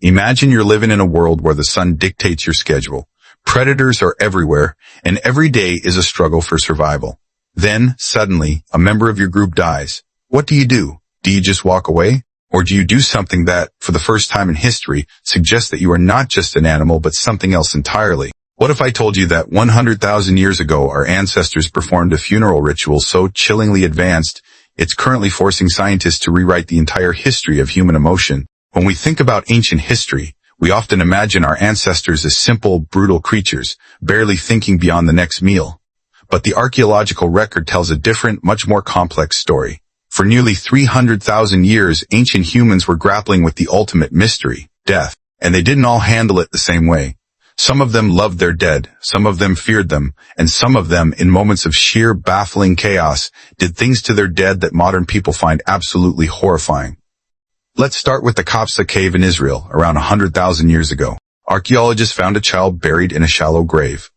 Imagine you're living in a world where the sun dictates your schedule. Predators are everywhere, and every day is a struggle for survival. Then, suddenly, a member of your group dies. What do? Do you just walk away? Or do you do something that, for the first time in history, suggests that you are not just an animal but something else entirely? What if I told you that 100,000 years ago our ancestors performed a funeral ritual so chillingly advanced, it's currently forcing scientists to rewrite the entire history of human emotion? When we think about ancient history, we often imagine our ancestors as simple, brutal creatures, barely thinking beyond the next meal. But the archaeological record tells a different, much more complex story. For nearly 300,000 years, ancient humans were grappling with the ultimate mystery, death, and they didn't all handle it the same way. Some of them loved their dead, some of them feared them, and some of them, in moments of sheer, baffling chaos, did things to their dead that modern people find absolutely horrifying. Let's start with the Qafsa cave in Israel, around 100,000 years ago. Archaeologists found a child buried in a shallow grave.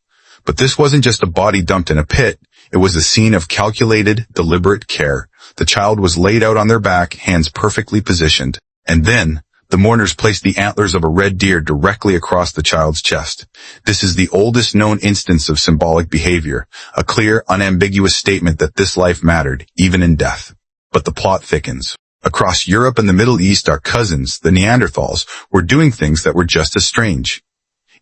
But this wasn't just a body dumped in a pit, it was a scene of calculated, deliberate care. The child was laid out on their back, hands perfectly positioned. And then, the mourners placed the antlers of a red deer directly across the child's chest. This is the oldest known instance of symbolic behavior, a clear, unambiguous statement that this life mattered, even in death. But the plot thickens. Across Europe and the Middle East, our cousins, the Neanderthals, were doing things that were just as strange.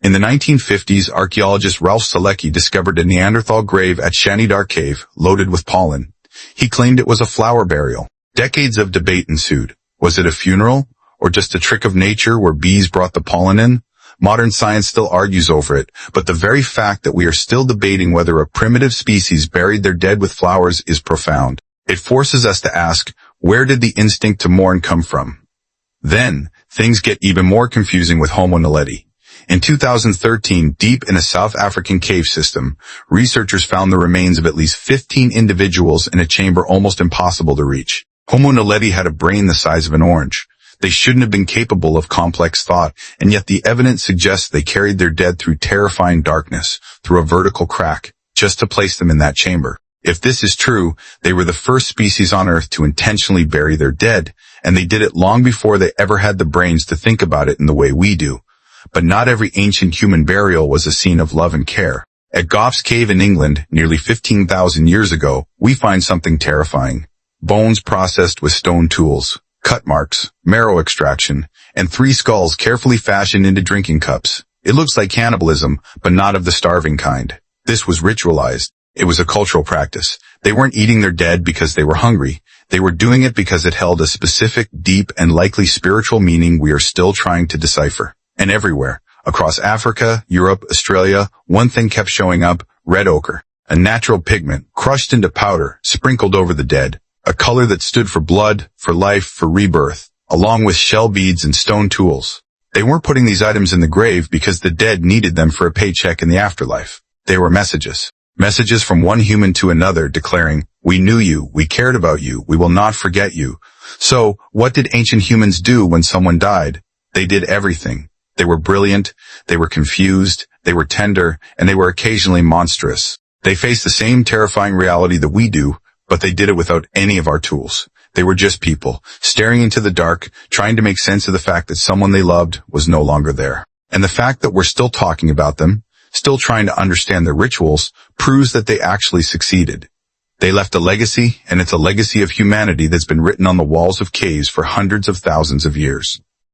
In the 1950s, archaeologist Ralph Selecki discovered a Neanderthal grave at Shanidar Cave, loaded with pollen. He claimed it was a flower burial. Decades of debate ensued. Was it a funeral, or just a trick of nature where bees brought the pollen in? Modern science still argues over it, but the very fact that we are still debating whether a primitive species buried their dead with flowers is profound. It forces us to ask, where did the instinct to mourn come from? Then, things get even more confusing with Homo naledi. In 2013, deep in a South African cave system, researchers found the remains of at least 15 individuals in a chamber almost impossible to reach. Homo naledi had a brain the size of an orange. They shouldn't have been capable of complex thought, and yet the evidence suggests they carried their dead through terrifying darkness, through a vertical crack, just to place them in that chamber. If this is true, they were the first species on Earth to intentionally bury their dead, and they did it long before they ever had the brains to think about it in the way we do. But not every ancient human burial was a scene of love and care. At Goff's Cave in England, nearly 15,000 years ago, we find something terrifying. Bones processed with stone tools, cut marks, marrow extraction, and 3 skulls carefully fashioned into drinking cups. It looks like cannibalism, but not of the starving kind. This was ritualized. It was a cultural practice. They weren't eating their dead because they were hungry. They were doing it because it held a specific, deep, and likely spiritual meaning we are still trying to decipher. And everywhere, across Africa, Europe, Australia, one thing kept showing up: red ochre, a natural pigment, crushed into powder, sprinkled over the dead, a color that stood for blood, for life, for rebirth, along with shell beads and stone tools. They weren't putting these items in the grave because the dead needed them for a paycheck in the afterlife. They were messages. Messages from one human to another declaring, we knew you, we cared about you, we will not forget you. So, what did ancient humans do when someone died? They did everything. They were brilliant, they were confused, they were tender, and they were occasionally monstrous. They faced the same terrifying reality that we do, but they did it without any of our tools. They were just people, staring into the dark, trying to make sense of the fact that someone they loved was no longer there. And the fact that we're still talking about them, still trying to understand their rituals, proves that they actually succeeded. They left a legacy, and it's a legacy of humanity that's been written on the walls of caves for hundreds of thousands of years.